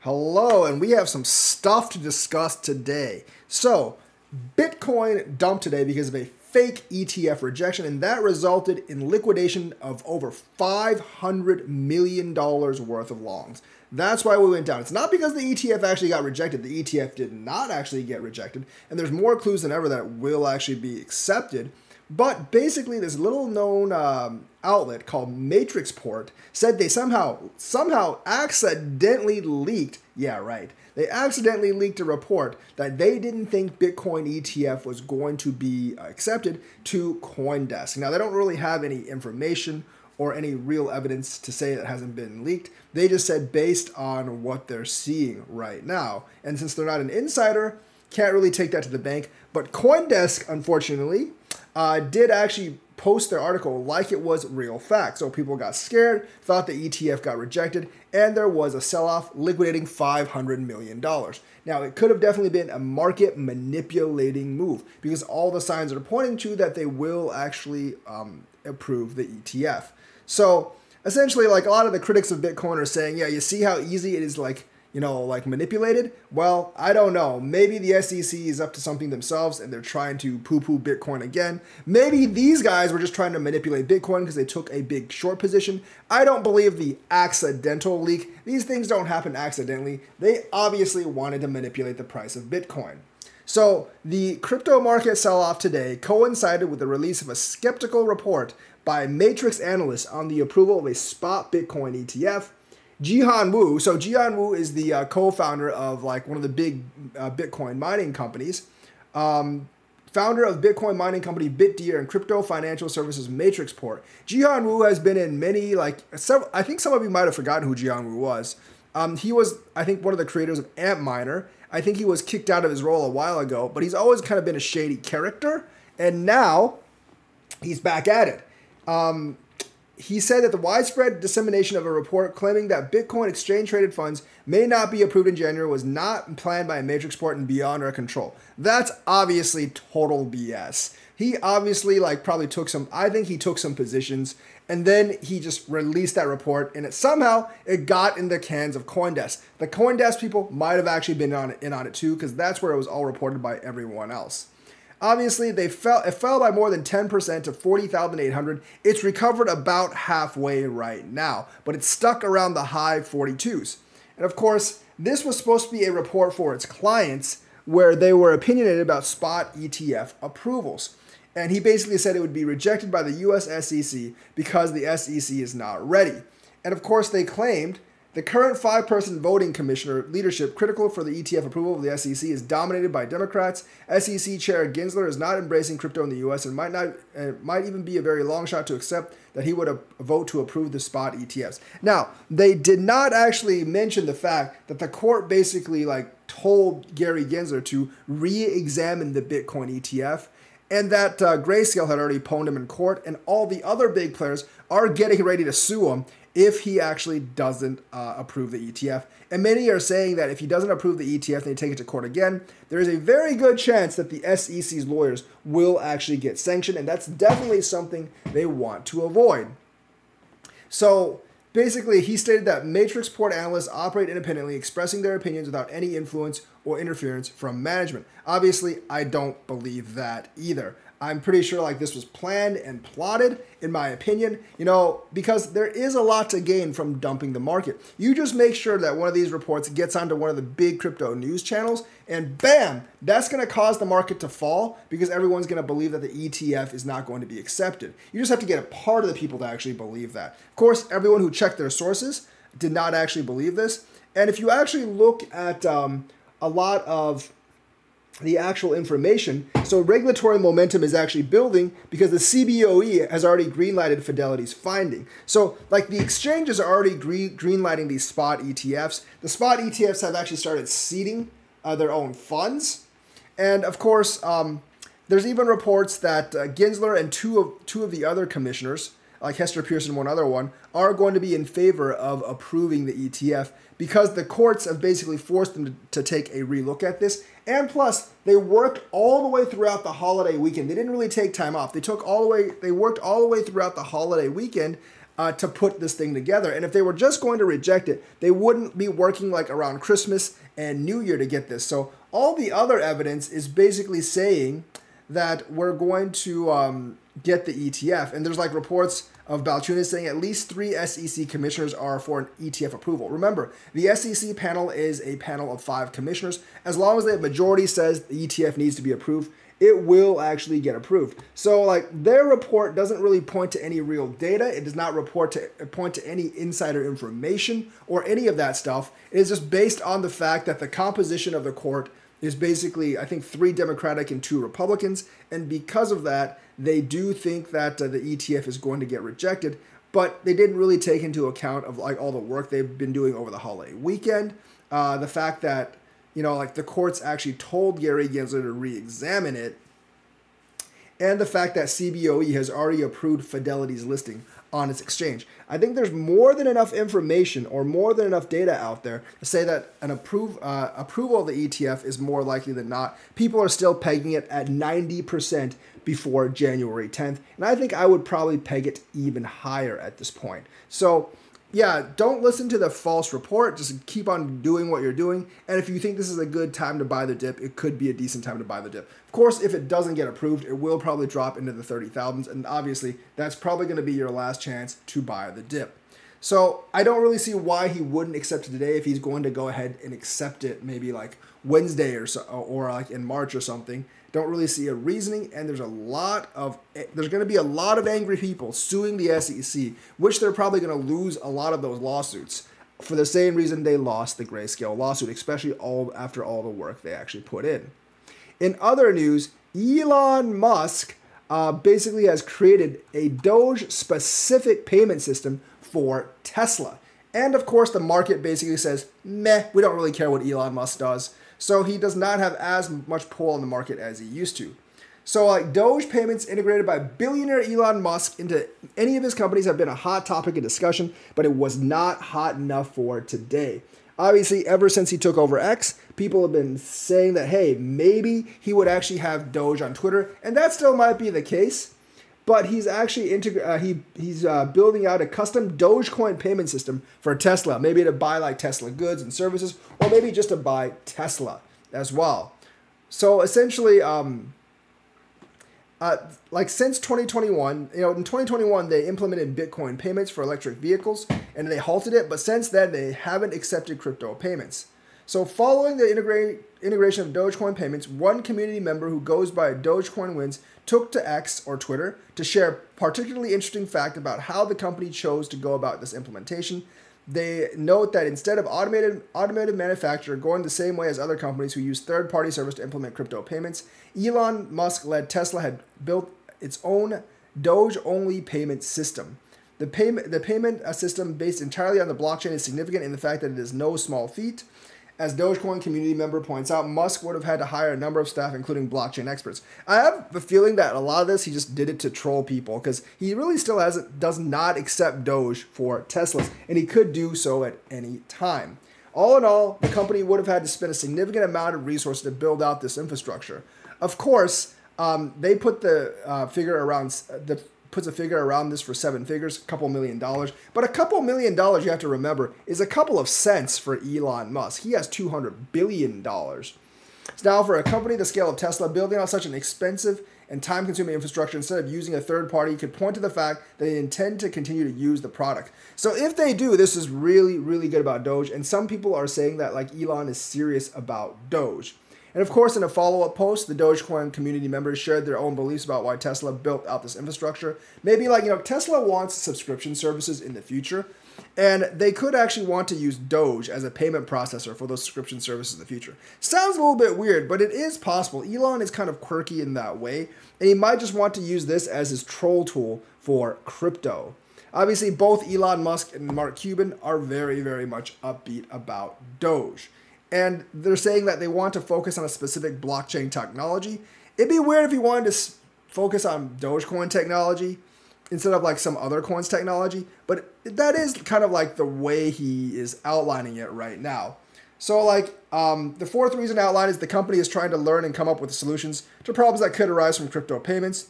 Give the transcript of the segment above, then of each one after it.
Hello, and we have some stuff to discuss today. So, Bitcoin dumped today because of a fake ETF rejection, and that resulted in liquidation of over $500 million worth of longs. That's why we went down. It's not because the ETF actually got rejected. The ETF did not actually get rejected, and there's more clues than ever that it will actually be accepted. But basically, this little known outlet called Matrixport said they somehow accidentally leaked. Yeah, right. They accidentally leaked a report that they didn't think Bitcoin ETF was going to be accepted to CoinDesk. Now, they don't really have any information or any real evidence to say it hasn't been leaked. They just said based on what they're seeing right now. And since they're not an insider, can't really take that to the bank. But CoinDesk, unfortunately, did actually post their article like it was real fact. So people got scared, thought the ETF got rejected, and there was a sell-off liquidating $500 million. Now, it could have definitely been a market manipulating move because all the signs are pointing to that they will actually approve the ETF. So essentially, like a lot of the critics of Bitcoin are saying, yeah, you see how easy it is like manipulated? Well, I don't know. Maybe the SEC is up to something themselves and they're trying to poo-poo Bitcoin again. Maybe these guys were just trying to manipulate Bitcoin because they took a big short position. I don't believe the accidental leak. These things don't happen accidentally. They obviously wanted to manipulate the price of Bitcoin. So the crypto market sell-off today coincided with the release of a skeptical report by Matrix analysts on the approval of a spot Bitcoin ETF. Jihan Wu, so Jihan Wu is the co-founder of like one of the big Bitcoin mining companies, founder of Bitcoin mining company BitDeer and crypto financial services Matrixport. Jihan Wu has been in many, I think some of you might have forgotten who Jihan Wu was. He was, I think, one of the creators of Antminer. I think he was kicked out of his role a while ago, but he's always kind of been a shady character, and now he's back at it. He said that the widespread dissemination of a report claiming that Bitcoin exchange-traded funds may not be approved in January was not planned by Matrixport and beyond our control. That's obviously total BS. He obviously probably took some, I think he took some positions, and then he just released that report, and somehow it got in the hands of CoinDesk. The CoinDesk people might have actually been in on it too, because that's where it was all reported by everyone else. Obviously, it fell by more than 10% to 40,800. It's recovered about halfway right now, but it's stuck around the high 42s. And of course, this was supposed to be a report for its clients where they were opinionated about spot ETF approvals. And he basically said it would be rejected by the US SEC because the SEC is not ready. And of course, they claimed the current 5-person voting commissioner leadership critical for the ETF approval of the SEC is dominated by Democrats. SEC Chair Gensler is not embracing crypto in the U.S. and might even be a very long shot to accept that he would vote to approve the spot ETFs. Now, they did not actually mention the fact that the court basically told Gary Gensler to re-examine the Bitcoin ETF, and that Grayscale had already pwned him in court, and all the other big players are getting ready to sue him if he actually doesn't approve the ETF. And many are saying that if he doesn't approve the ETF and they take it to court again, there is a very good chance that the SEC's lawyers will actually get sanctioned, and that's definitely something they want to avoid. So basically, he stated that Matrixport analysts operate independently, expressing their opinions without any influence or interference from management. Obviously, I don't believe that either. I'm pretty sure this was planned and plotted, in my opinion, because there is a lot to gain from dumping the market. You just make sure that one of these reports gets onto one of the big crypto news channels, and bam, that's going to cause the market to fall because everyone's going to believe that the ETF is not going to be accepted. You just have to get a part of the people to actually believe that. Of course, everyone who checked their sources did not actually believe this. And if you actually look at a lot of the actual information, so regulatory momentum is actually building because the CBOE has already greenlighted Fidelity's finding. So the exchanges are already greenlighting these spot ETFs. The spot ETFs have actually started seeding their own funds. And of course, there's even reports that Gensler and two of the other commissioners, like Hester Pearson and one other one, are going to be in favor of approving the ETF because the courts have basically forced them to take a relook at this. And plus, they worked all the way throughout the holiday weekend. They didn't really take time off. They worked all the way throughout the holiday weekend to put this thing together. And if they were just going to reject it, they wouldn't be working like around Christmas and New Year to get this. So all the other evidence is basically saying that we're going to get the ETF. And there's like reports of Balchunas saying at least 3 SEC commissioners are for an ETF approval. Remember, the SEC panel is a panel of 5 commissioners. As long as the majority says the ETF needs to be approved, it will actually get approved. So like their report doesn't really point to any real data. It does not point to any insider information or any of that stuff. It is just based on the fact that the composition of the court is basically, I think, 3 Democratic and 2 Republicans. And because of that, they do think that the ETF is going to get rejected. But they didn't really take into account of like all the work they've been doing over the holiday weekend. The fact that, like the courts actually told Gary Gensler to re-examine it. And the fact that CBOE has already approved Fidelity's listing on its exchange. I think there's more than enough information or more than enough data out there to say that an approval of the ETF is more likely than not. People are still pegging it at 90% before January 10th. And I think I would probably peg it even higher at this point. So yeah, don't listen to the false report. Just keep on doing what you're doing. And if you think this is a good time to buy the dip, it could be a decent time to buy the dip. Of course, if it doesn't get approved, it will probably drop into the 30,000s. And obviously, that's probably going to be your last chance to buy the dip. So I don't really see why he wouldn't accept it today if he's going to go ahead and accept it maybe like Wednesday or so, or like in March or something. Don't really see a reasoning, and there's going to be a lot of angry people suing the SEC, which they're probably going to lose a lot of those lawsuits for the same reason they lost the Grayscale lawsuit, especially after all the work they actually put in. In other news, Elon Musk basically has created a Doge-specific payment system for Tesla. And of course, the market basically says, meh, we don't really care what Elon Musk does. So he does not have as much pull on the market as he used to. So like Doge payments integrated by billionaire Elon Musk into any of his companies have been a hot topic of discussion, but it was not hot enough for today. Obviously, ever since he took over X, people have been saying that, hey, maybe he would actually have Doge on Twitter, and that still might be the case. But he's actually building out a custom Dogecoin payment system for Tesla, maybe to buy like Tesla goods and services, or maybe just to buy Tesla as well. So essentially, like since 2021, in 2021 they implemented Bitcoin payments for electric vehicles, and they halted it. But since then, they haven't accepted crypto payments. So following the integration of Dogecoin payments, one community member who goes by Dogecoin Wins took to X or Twitter to share a particularly interesting fact about how the company chose to go about this implementation. They note that instead of automotive manufacturer going the same way as other companies who use third-party service to implement crypto payments, Elon Musk-led Tesla had built its own Doge-only payment system. The payment system based entirely on the blockchain is significant in the fact that it is no small feat. As Dogecoin community member points out, Musk would have had to hire a number of staff, including blockchain experts. I have the feeling that a lot of this, he just did it to troll people, because he really still does not accept Doge for Teslas, and he could do so at any time. All in all, the company would have had to spend a significant amount of resources to build out this infrastructure. Of course, they put the figure around puts a figure around this for 7 figures, a couple $1 million. But a couple $1 million, you have to remember, is a couple of cents for Elon Musk. He has $200 billion. So now for a company the scale of Tesla, building out such an expensive and time-consuming infrastructure instead of using a third party could point to the fact that they intend to continue to use the product. So if they do, this is really, really good about Doge. And some people are saying that like Elon is serious about Doge. And of course, in a follow-up post, the Dogecoin community members shared their own beliefs about why Tesla built out this infrastructure. Maybe like, Tesla wants subscription services in the future, and they could actually want to use Doge as a payment processor for those subscription services in the future. Sounds a little bit weird, but it is possible. Elon is kind of quirky in that way, and he might just want to use this as his troll tool for crypto. Obviously, both Elon Musk and Mark Cuban are very, very much upbeat about Doge. And they're saying that they want to focus on a specific blockchain technology. It'd be weird if he wanted to focus on Dogecoin technology instead of like some other coin's technology. But that is kind of like the way he is outlining it right now. So like the fourth reason outlined is the company is trying to learn and come up with solutions to problems that could arise from crypto payments.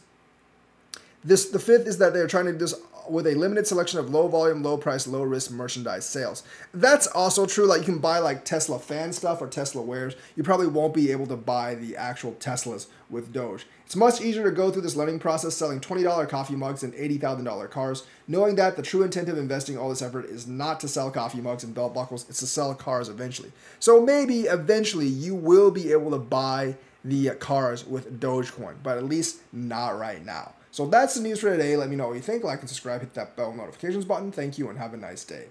The fifth is that they're trying to do this with a limited selection of low volume, low price, low risk merchandise sales. That's also true. Like you can buy like Tesla fan stuff or Tesla wares. You probably won't be able to buy the actual Teslas with Doge. It's much easier to go through this learning process selling $20 coffee mugs and $80,000 cars, knowing that the true intent of investing all this effort is not to sell coffee mugs and belt buckles, it's to sell cars eventually. So maybe eventually you will be able to buy the cars with Dogecoin, but at least not right now. So that's the news for today. Let me know what you think. Like and subscribe, hit that bell notifications button. Thank you and have a nice day.